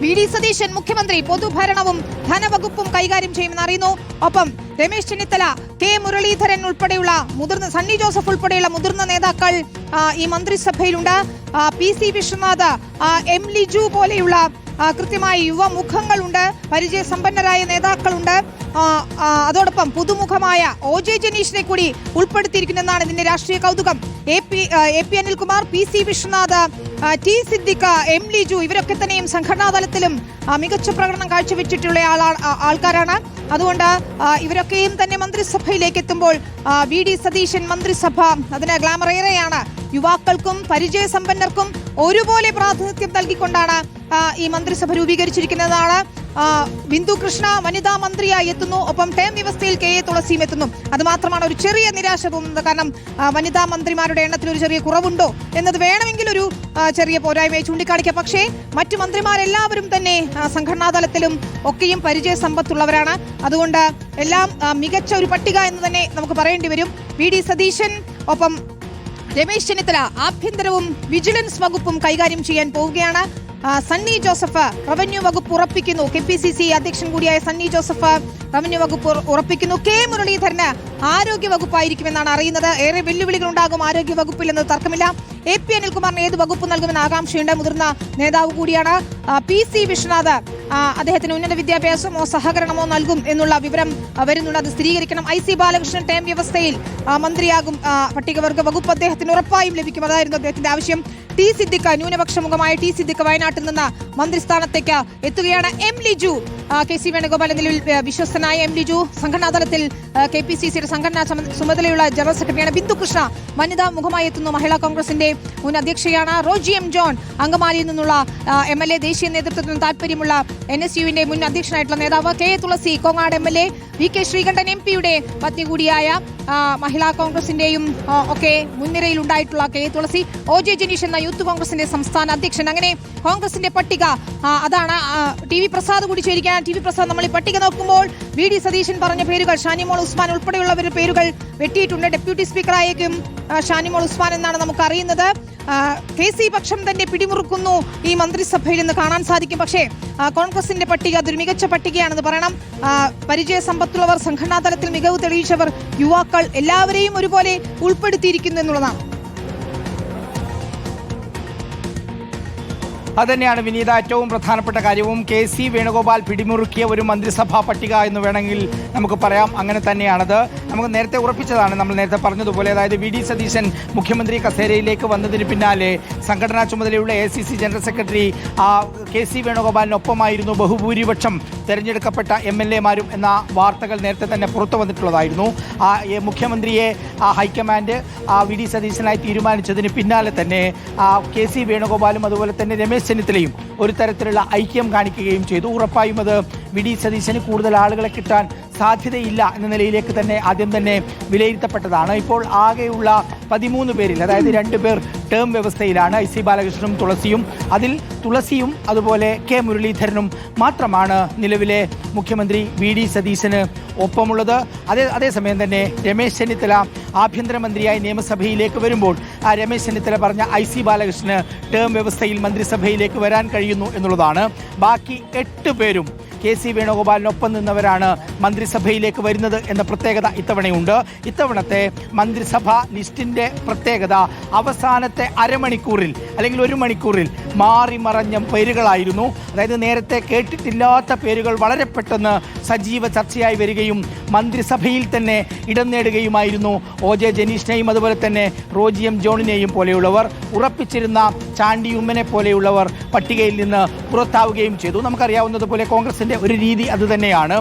VD. Satheesan മുഖ്യമന്ത്രി പൊതുഭരണവും ധനവകുപ്പും കൈകാര്യം ചെയ്യുമെന്ന് അറിയുന്നു. ഒപ്പം രമേശ് ചെന്നിത്തല, കെ മുരളീധരൻ ഉൾപ്പെടെയുള്ള സണ്ണി ജോസഫ് ഉൾപ്പെടെയുള്ള മുതിർന്ന നേതാക്കൾ ഈ മന്ത്രിസഭയിലുണ്ട്. PC വിശ്വനാഥ്, M ലിജു പോലെയുള്ള കൃത്യമായ യുവമുഖങ്ങളുണ്ട്, പരിചയസമ്പന്നരായ നേതാക്കളുണ്ട്. അതോടൊപ്പം പുതുമുഖമായ OJ ജനീഷിനെ കൂടി ഉൾപ്പെടുത്തിയിരിക്കുന്നതാണ് ഇതിന്റെ രാഷ്ട്രീയ കൗതുകം. AP Anilkumar, PC Vishwanath, T Siddique, M Liju ഇവരൊക്കെ തന്നെയും സംഘടനാ തലത്തിലും മികച്ച പ്രകടനം കാഴ്ചവെച്ചിട്ടുള്ള ആൾക്കാരാണ്. അതുകൊണ്ട് ഇവരൊക്കെയും തന്നെ മന്ത്രിസഭയിലേക്ക് എത്തുമ്പോൾ വി.ഡി. സതീശൻ മന്ത്രിസഭ അതിന് ഗ്ലാമർ ഏറെയാണ്. യുവാക്കൾക്കും പരിചയസമ്പന്നർക്കും ഒരുപോലെ പ്രാതിനിധ്യം നൽകിക്കൊണ്ടാണ് ഈ മന്ത്രിസഭ രൂപീകരിച്ചിരിക്കുന്നതാണ്. ബിന്ദു കൃഷ്ണ വനിതാ മന്ത്രിയായി എത്തുന്നു. ഒപ്പം ടേം വ്യവസ്ഥയിൽ KA തുളസിയും എത്തുന്നു. അത് മാത്രമാണ് ഒരു ചെറിയ നിരാശ തോന്നുന്നത്. കാരണം വനിതാ മന്ത്രിമാരുടെ എണ്ണത്തിൽ ഒരു ചെറിയ കുറവുണ്ടോ എന്നത് വേണമെങ്കിൽ ഒരു ചെറിയ പോരായ്മയെ ചൂണ്ടിക്കാണിക്കാം. പക്ഷേ മറ്റു മന്ത്രിമാരെല്ലാവരും തന്നെ സംഘടനാ തലത്തിലും ഒക്കെയും പരിചയ സമ്പത്തുള്ളവരാണ്. അതുകൊണ്ട് എല്ലാം മികച്ച ഒരു പട്ടിക എന്ന് തന്നെ നമുക്ക് പറയേണ്ടി വരും. വി.ഡി. സതീശൻ, ഒപ്പം രമേശ് ചെന്നിത്തല ആഭ്യന്തരവും വിജിലൻസ് വകുപ്പും കൈകാര്യം ചെയ്യാൻ പോവുകയാണ്. സണ്ണി ജോസഫ് റവന്യൂ വകുപ്പ് ഉറപ്പിക്കുന്നു. KPCC അധ്യക്ഷൻ കൂടിയായ സണ്ണി ജോസഫ് റവന്യൂ വകുപ്പ് ഉറപ്പിക്കുന്നു. കെ മുരളീധരന് ആരോഗ്യ വകുപ്പായിരിക്കുമെന്നാണ് അറിയുന്നത്. ഏറെ വെല്ലുവിളികൾ ഉണ്ടാകും ആരോഗ്യ വകുപ്പിൽ എന്ന് തർക്കമില്ല. AP അനിൽകുമാറിന് ഏത് വകുപ്പ് നൽകുമെന്ന് ആകാംക്ഷയുണ്ട്. മുതിർന്ന നേതാവ് കൂടിയാണ്. PC വിശ്വനാഥ്, അദ്ദേഹത്തിന് ഉന്നത വിദ്യാഭ്യാസമോ സഹകരണമോ നൽകും എന്നുള്ള വിവരം വരുന്നുണ്ട്. അത് സ്ഥിരീകരിക്കണം. IC ബാലകൃഷ്ണൻ ടേം വ്യവസ്ഥയിൽ മന്ത്രിയാകും. പട്ടികവർഗ വകുപ്പ് അദ്ദേഹത്തിന് ഉറപ്പായും ലഭിക്കും. അതായിരുന്നു അദ്ദേഹത്തിന്റെ ആവശ്യം. T സിദ്ദിഖ്, ന്യൂനപക്ഷ മുഖമായ T സിദ്ദിഖ് വയനാട്ടിൽ നിന്ന് മന്ത്രിസ്ഥാനത്തേക്ക് എത്തുകയാണ്. M ലിജു, KC വേണുഗോപാൽ നിലവിൽ വിശ്വസ്തനായ M ലിജു സംഘടനാ തലത്തിൽ KPCCയുടെ സംഘടനാ ചുമതലയുള്ള ജനറൽ സെക്രട്ടറിയാണ്. ബിന്ദു കൃഷ്ണ വനിതാ മുഖമായി എത്തുന്നു. മഹിളാ കോൺഗ്രസിന്റെ മുൻ അധ്യക്ഷയാണ്. റോജി M ജോൺ അങ്കമാലിയിൽ നിന്നുള്ള MLA, ദേശീയ നേതൃത്വത്തിന് താല്പര്യമുള്ള NSUവിന്റെ മുൻ അധ്യക്ഷനായിട്ടുള്ള നേതാവ്. KA തുളസി, കോങ്ങാട് MLA. VK ശ്രീകണ്ഠൻ MP-യുടെ പത്നി കൂടിയായ മഹിളാ കോൺഗ്രസിന്റെയും ഒക്കെ മുൻനിരയിൽ ഉണ്ടായിട്ടുള്ള KA തുളസി. OJ ജനീഷ് എന്ന യൂത്ത് കോൺഗ്രസിന്റെ സംസ്ഥാന അധ്യക്ഷൻ. അങ്ങനെ കോൺഗ്രസിന്റെ പട്ടിക അതാണ്. TV പ്രസാദ് കൂടി ചേരുകയാണ്. TV പ്രസാദ്, നമ്മൾ ഈ പട്ടിക നോക്കുമ്പോൾ വി.ഡി. സതീശൻ പറഞ്ഞ പേരുകൾ, ഷാനിമോൾ ഉസ്മാൻ ഉൾപ്പെടെയുള്ളവരുടെ പേരുകൾ വെട്ടിയിട്ടുണ്ട്. ഡെപ്യൂട്ടി സ്പീക്കറായേക്കും ഷാനിമോൾ ഉസ്മാൻ എന്നാണ് നമുക്ക് അറിയുന്നത്. KC പക്ഷം തന്നെ പിടിമുറുക്കുന്നു ഈ മന്ത്രിസഭയിൽ നിന്ന് കാണാൻ സാധിക്കും. പക്ഷേ കോൺഗ്രസിന്റെ പട്ടിക അതൊരു മികച്ച പട്ടികയാണെന്ന് പറയണം. പരിചയ സമ്പത്തുള്ളവർ, സംഘടനാ തലത്തിൽ മികവ് തെളിയിച്ചവർ, യുവാക്കൾ എല്ലാവരെയും ഒരുപോലെ ഉൾപ്പെടുത്തിയിരിക്കുന്നു എന്നുള്ളതാണ്. അതുതന്നെയാണ് വിനീത ഏറ്റവും പ്രധാനപ്പെട്ട കാര്യവും. KC വേണുഗോപാൽ പിടിമുറുക്കിയ ഒരു മന്ത്രിസഭാ പട്ടിക എന്ന് വേണമെങ്കിൽ നമുക്ക് പറയാം. അങ്ങനെ തന്നെയാണത്. നമുക്ക് നേരത്തെ ഉറപ്പിച്ചതാണ്, നമ്മൾ നേരത്തെ പറഞ്ഞതുപോലെ. അതായത് വി.ഡി. സതീശൻ മുഖ്യമന്ത്രി കസേരയിലേക്ക് വന്നതിന് പിന്നാലെ സംഘടനാ ചുമതലയുള്ള ACC ജനറൽ സെക്രട്ടറി KC വേണുഗോപാലിനൊപ്പമായിരുന്നു ബഹുഭൂരിപക്ഷം തെരഞ്ഞെടുക്കപ്പെട്ട MLA-മാരും എന്ന വാർത്തകൾ നേരത്തെ തന്നെ പുറത്തു വന്നിട്ടുള്ളതായിരുന്നു. മുഖ്യമന്ത്രിയെ ഹൈക്കമാൻഡ് വി.ഡി. സതീശനായി തീരുമാനിച്ചതിന് പിന്നാലെ തന്നെ KC വേണുഗോപാലും അതുപോലെ തന്നെ രമേശ് ചെന്നിത്തലയും ഒരു തരത്തിലുള്ള ഐക്യം കാണിക്കുകയും ചെയ്തു. ഉറപ്പായും അത് വി.ഡി. സതീശന് കൂടുതൽ ആളുകളെ കിട്ടാൻ സാധ്യതയില്ല എന്ന നിലയിലേക്ക് തന്നെ ആദ്യം തന്നെ വിലയിരുത്തപ്പെട്ടതാണ്. ഇപ്പോൾ ആകെയുള്ള 13 പേരിൽ, അതായത് 2 പേർ ടേം വ്യവസ്ഥയിലാണ്, IC ബാലകൃഷ്ണനും തുളസിയും. അതിൽ തുളസിയും അതുപോലെ K മുരളീധരനും മാത്രമാണ് നിലവിലെ മുഖ്യമന്ത്രി വി.ഡി. സതീശന് ഒപ്പമുള്ളത്. അതേസമയം തന്നെ രമേശ് ചെന്നിത്തല ആഭ്യന്തരമന്ത്രിയായി നിയമസഭയിലേക്ക് വരുമ്പോൾ രമേശ് ചെന്നിത്തല പറഞ്ഞ IC ബാലകൃഷ്ണന് ടേം വ്യവസ്ഥയിൽ മന്ത്രിസഭയിലേക്ക് വരാൻ കഴിയുന്നു എന്നുള്ളതാണ്. ബാക്കി 8 പേരും KC വേണുഗോപാലിനൊപ്പം നിന്നവരാണ് മന്ത്രിസഭയിലേക്ക് വരുന്നത് എന്ന പ്രത്യേകത ഇത്തവണയുണ്ട്. ഇത്തവണത്തെ മന്ത്രിസഭാ ലിസ്റ്റിൻ്റെ പ്രത്യേകത അവസാനത്തെ അരമണിക്കൂറിൽ അല്ലെങ്കിൽ 1 മണിക്കൂറിൽ മാറി മറഞ്ഞ പേരുകളായിരുന്നു. അതായത് നേരത്തെ കേട്ടിട്ടില്ലാത്ത പേരുകൾ വളരെ പെട്ടെന്ന് സജീവ ചർച്ചയായി വരികയും മന്ത്രിസഭയിൽ തന്നെ ഇടം നേടുകയുമായിരുന്നു. OJ ജനീഷിനെയും അതുപോലെ തന്നെ റോജി M ജോണിനെയും പോലെയുള്ളവർ, ഉറപ്പിച്ചിരുന്ന ചാണ്ടി ഉമ്മനെ പോലെയുള്ളവർ പട്ടികയിൽ നിന്ന് പുറത്താവുകയും ചെയ്തു. നമുക്കറിയാവുന്നതുപോലെ കോൺഗ്രസിൻ്റെ ഒരു രീതി അതുതന്നെയാണ്.